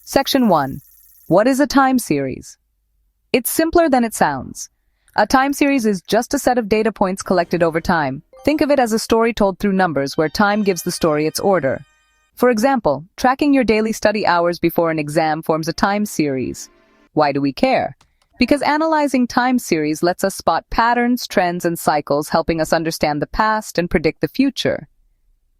Section 1. What is a time series? It's simpler than it sounds. A time series is just a set of data points collected over time. Think of it as a story told through numbers where time gives the story its order. For example, tracking your daily study hours before an exam forms a time series. Why do we care? Because analyzing time series lets us spot patterns, trends, and cycles, helping us understand the past and predict the future.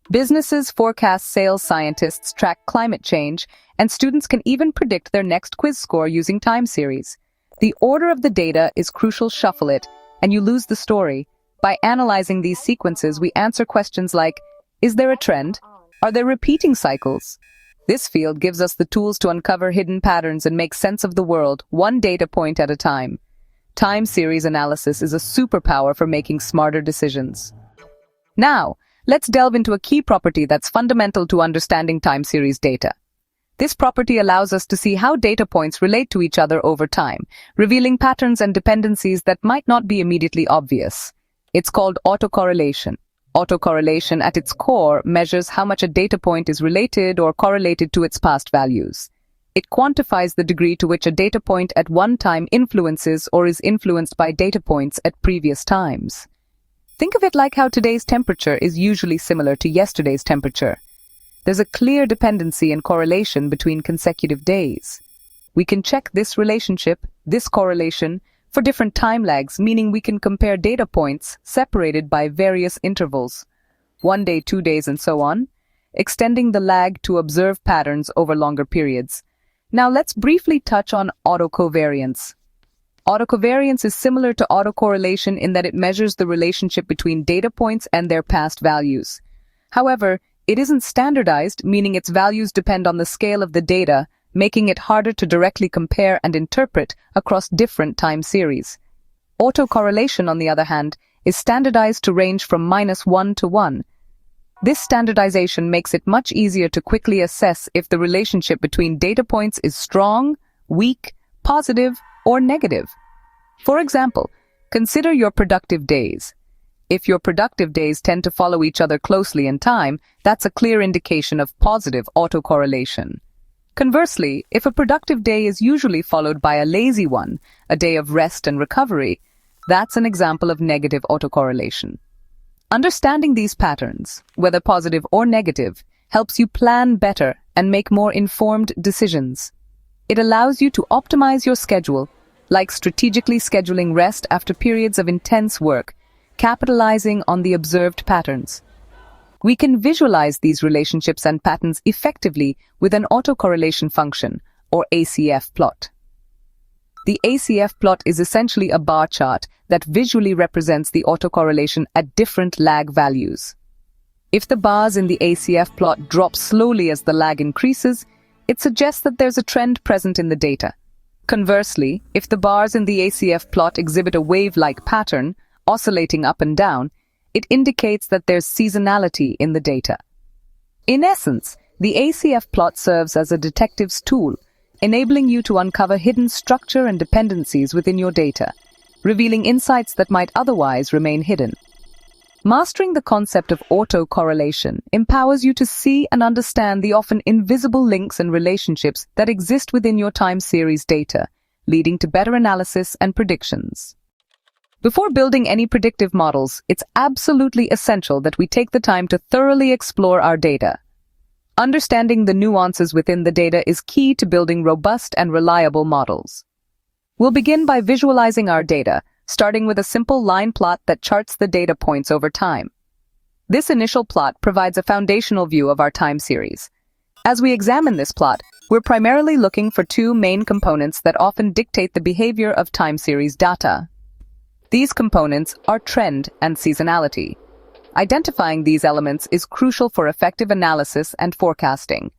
Businesses forecast sales, scientists track climate change, and students can even predict their next quiz score using time series. The order of the data is crucial. Shuffle it, and you lose the story. By analyzing these sequences, we answer questions like, is there a trend? Are there repeating cycles? This field gives us the tools to uncover hidden patterns and make sense of the world, one data point at a time. Time series analysis is a superpower for making smarter decisions. Now, let's delve into a key property that's fundamental to understanding time series data. This property allows us to see how data points relate to each other over time, revealing patterns and dependencies that might not be immediately obvious. It's called autocorrelation. Autocorrelation at its core measures how much a data point is related or correlated to its past values. It quantifies the degree to which a data point at one time influences or is influenced by data points at previous times. Think of it like how today's temperature is usually similar to yesterday's temperature. There's a clear dependency and correlation between consecutive days. We can check this relationship, this correlation, for different time lags, meaning we can compare data points separated by various intervals, 1 day, 2 days, and so on, extending the lag to observe patterns over longer periods. Now let's briefly touch on autocovariance. Autocovariance is similar to autocorrelation in that it measures the relationship between data points and their past values. However, it isn't standardized, meaning its values depend on the scale of the data, making it harder to directly compare and interpret across different time series. Autocorrelation, on the other hand, is standardized to range from -1 to 1. This standardization makes it much easier to quickly assess if the relationship between data points is strong, weak, positive, or negative. For example, consider your productive days. If your productive days tend to follow each other closely in time, that's a clear indication of positive autocorrelation. Conversely, if a productive day is usually followed by a lazy one, a day of rest and recovery, that's an example of negative autocorrelation. Understanding these patterns, whether positive or negative, helps you plan better and make more informed decisions. It allows you to optimize your schedule, like strategically scheduling rest after periods of intense work, capitalizing on the observed patterns. We can visualize these relationships and patterns effectively with an autocorrelation function, or ACF plot. The ACF plot is essentially a bar chart that visually represents the autocorrelation at different lag values. If the bars in the ACF plot drop slowly as the lag increases, it suggests that there's a trend present in the data. Conversely, if the bars in the ACF plot exhibit a wave-like pattern, oscillating up and down, it indicates that there's seasonality in the data. In essence, the ACF plot serves as a detective's tool, enabling you to uncover hidden structure and dependencies within your data, revealing insights that might otherwise remain hidden. Mastering the concept of autocorrelation empowers you to see and understand the often invisible links and relationships that exist within your time series data, leading to better analysis and predictions. Before building any predictive models, it's absolutely essential that we take the time to thoroughly explore our data. Understanding the nuances within the data is key to building robust and reliable models. We'll begin by visualizing our data, starting with a simple line plot that charts the data points over time. This initial plot provides a foundational view of our time series. As we examine this plot, we're primarily looking for two main components that often dictate the behavior of time series data. These components are trend and seasonality. Identifying these elements is crucial for effective analysis and forecasting.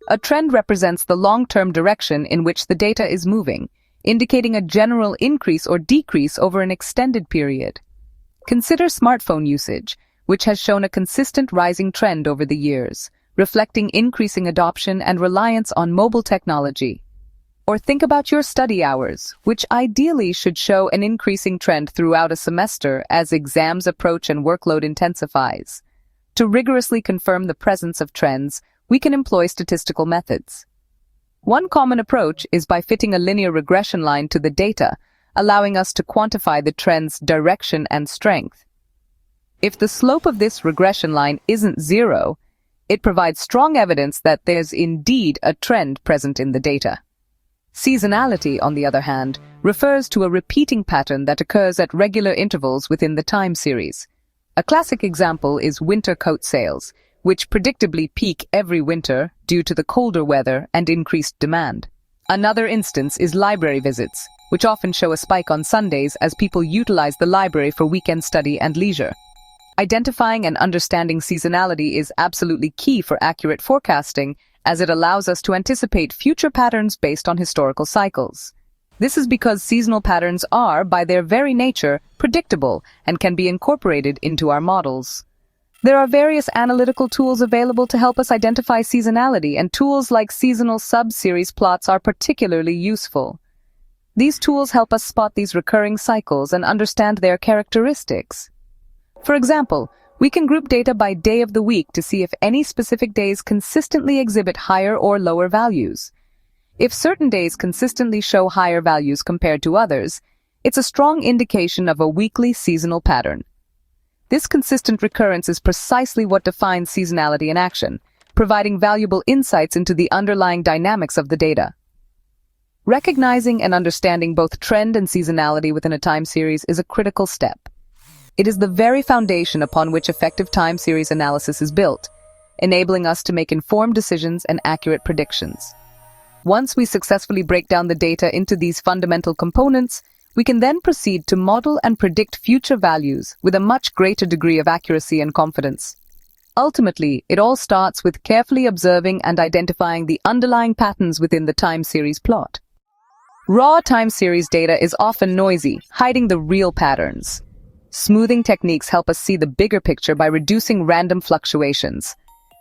A trend represents the long-term direction in which the data is moving, indicating a general increase or decrease over an extended period. Consider smartphone usage, which has shown a consistent rising trend over the years, reflecting increasing adoption and reliance on mobile technology. Or think about your study hours, which ideally should show an increasing trend throughout a semester as exams approach and workload intensifies. To rigorously confirm the presence of trends, we can employ statistical methods. One common approach is by fitting a linear regression line to the data, allowing us to quantify the trend's direction and strength. If the slope of this regression line isn't zero, it provides strong evidence that there's indeed a trend present in the data. Seasonality, on the other hand, refers to a repeating pattern that occurs at regular intervals within the time series. A classic example is winter coat sales, which predictably peak every winter due to the colder weather and increased demand. Another instance is library visits, which often show a spike on Sundays as people utilize the library for weekend study and leisure. Identifying and understanding seasonality is absolutely key for accurate forecasting, as it allows us to anticipate future patterns based on historical cycles. This is because seasonal patterns are, by their very nature, predictable and can be incorporated into our models. There are various analytical tools available to help us identify seasonality, and tools like seasonal sub-series plots are particularly useful. These tools help us spot these recurring cycles and understand their characteristics. For example, we can group data by day of the week to see if any specific days consistently exhibit higher or lower values. If certain days consistently show higher values compared to others, it's a strong indication of a weekly seasonal pattern. This consistent recurrence is precisely what defines seasonality in action, providing valuable insights into the underlying dynamics of the data. Recognizing and understanding both trend and seasonality within a time series is a critical step. It is the very foundation upon which effective time series analysis is built, enabling us to make informed decisions and accurate predictions. Once we successfully break down the data into these fundamental components, we can then proceed to model and predict future values with a much greater degree of accuracy and confidence. Ultimately, it all starts with carefully observing and identifying the underlying patterns within the time series plot. Raw time series data is often noisy, hiding the real patterns. Smoothing techniques help us see the bigger picture by reducing random fluctuations.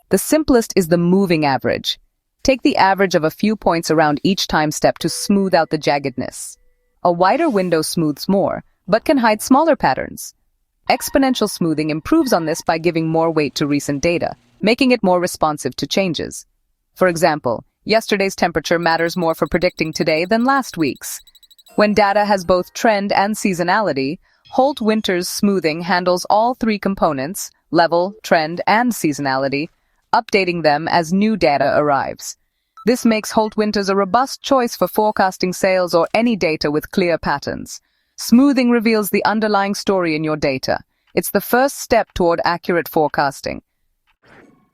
The simplest is the moving average. Take the average of a few points around each time step to smooth out the jaggedness. A wider window smooths more, but can hide smaller patterns. Exponential smoothing improves on this by giving more weight to recent data, making it more responsive to changes. For example, yesterday's temperature matters more for predicting today than last week's. When data has both trend and seasonality, Holt Winter's smoothing handles all three components, level, trend, and seasonality, updating them as new data arrives. This makes Holt Winters a robust choice for forecasting sales or any data with clear patterns. Smoothing reveals the underlying story in your data. It's the first step toward accurate forecasting.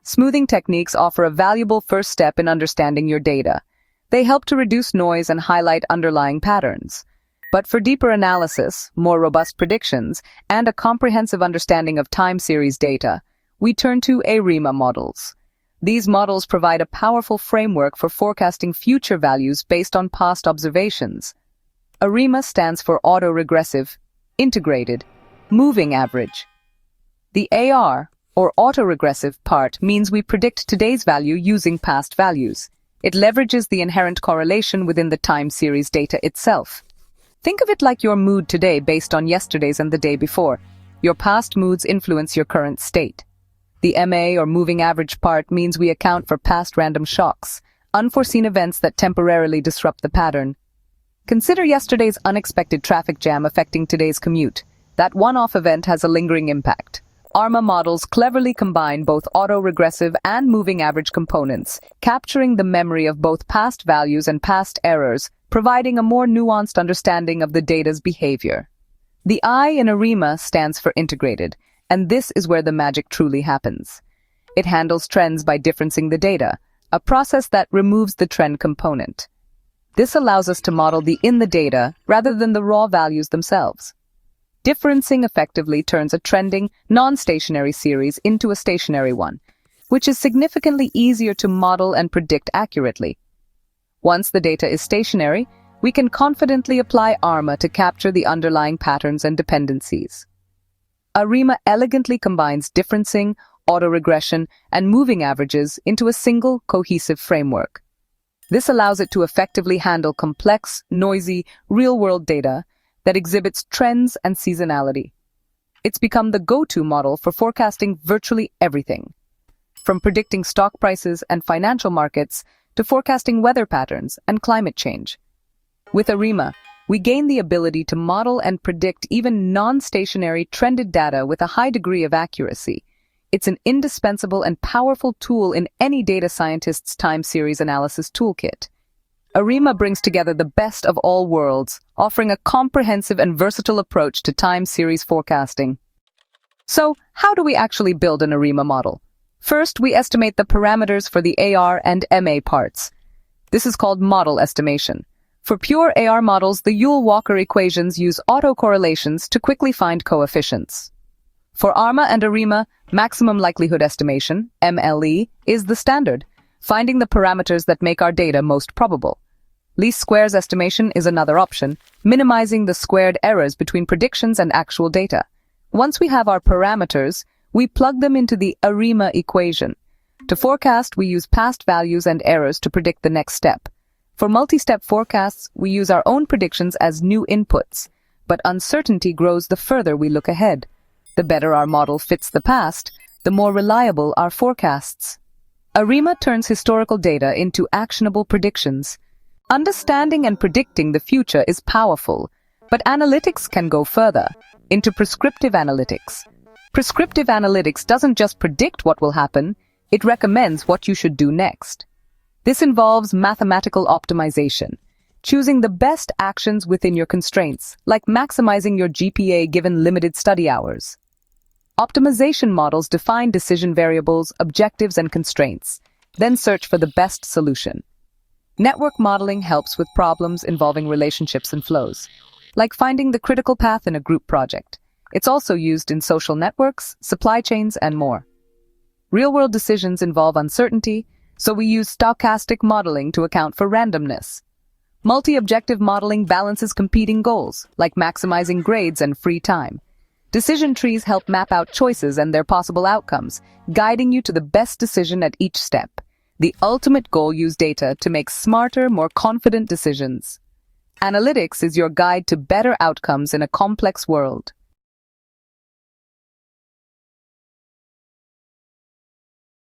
Smoothing techniques offer a valuable first step in understanding your data. They help to reduce noise and highlight underlying patterns. But for deeper analysis, more robust predictions, and a comprehensive understanding of time series data, we turn to ARIMA models. These models provide a powerful framework for forecasting future values based on past observations. ARIMA stands for Autoregressive, Integrated, Moving Average. The AR, or autoregressive part, means we predict today's value using past values. It leverages the inherent correlation within the time series data itself. Think of it like your mood today based on yesterday's and the day before. Your past moods influence your current state. The MA, or moving average part, means we account for past random shocks, unforeseen events that temporarily disrupt the pattern. Consider yesterday's unexpected traffic jam affecting today's commute. That one-off event has a lingering impact. ARMA models cleverly combine both autoregressive and moving average components, capturing the memory of both past values and past errors, providing a more nuanced understanding of the data's behavior. The I in ARIMA stands for integrated, and this is where the magic truly happens. It handles trends by differencing the data, a process that removes the trend component. This allows us to model the in the data rather than the raw values themselves. Differencing effectively turns a trending, non-stationary series into a stationary one, which is significantly easier to model and predict accurately. Once the data is stationary, we can confidently apply ARMA to capture the underlying patterns and dependencies. ARIMA elegantly combines differencing, autoregression, and moving averages into a single, cohesive framework. This allows it to effectively handle complex, noisy, real-world data that exhibits trends and seasonality. It's become the go-to model for forecasting virtually everything, from predicting stock prices and financial markets to forecasting weather patterns and climate change. With ARIMA, we gain the ability to model and predict even non-stationary trended data with a high degree of accuracy. It's an indispensable and powerful tool in any data scientist's time series analysis toolkit. ARIMA brings together the best of all worlds, offering a comprehensive and versatile approach to time series forecasting. So, how do we actually build an ARIMA model? First, we estimate the parameters for the AR and MA parts. This is called model estimation. For pure AR models, the Yule-Walker equations use autocorrelations to quickly find coefficients. For ARMA and ARIMA, maximum likelihood estimation, MLE, is the standard, finding the parameters that make our data most probable. Least squares estimation is another option, minimizing the squared errors between predictions and actual data. Once we have our parameters, we plug them into the ARIMA equation. To forecast, we use past values and errors to predict the next step. For multi-step forecasts, we use our own predictions as new inputs, but uncertainty grows the further we look ahead. The better our model fits the past, the more reliable our forecasts. ARIMA turns historical data into actionable predictions. Understanding and predicting the future is powerful, but analytics can go further, into prescriptive analytics. Prescriptive analytics doesn't just predict what will happen, it recommends what you should do next. This involves mathematical optimization, choosing the best actions within your constraints, like maximizing your GPA given limited study hours. Optimization models define decision variables, objectives, and constraints, then search for the best solution. Network modeling helps with problems involving relationships and flows, like finding the critical path in a group project. It's also used in social networks, supply chains, and more. Real-world decisions involve uncertainty, so we use stochastic modeling to account for randomness. Multi-objective modeling balances competing goals, like maximizing grades and free time. Decision trees help map out choices and their possible outcomes, guiding you to the best decision at each step. The ultimate goal: use data to make smarter, more confident decisions. Analytics is your guide to better outcomes in a complex world.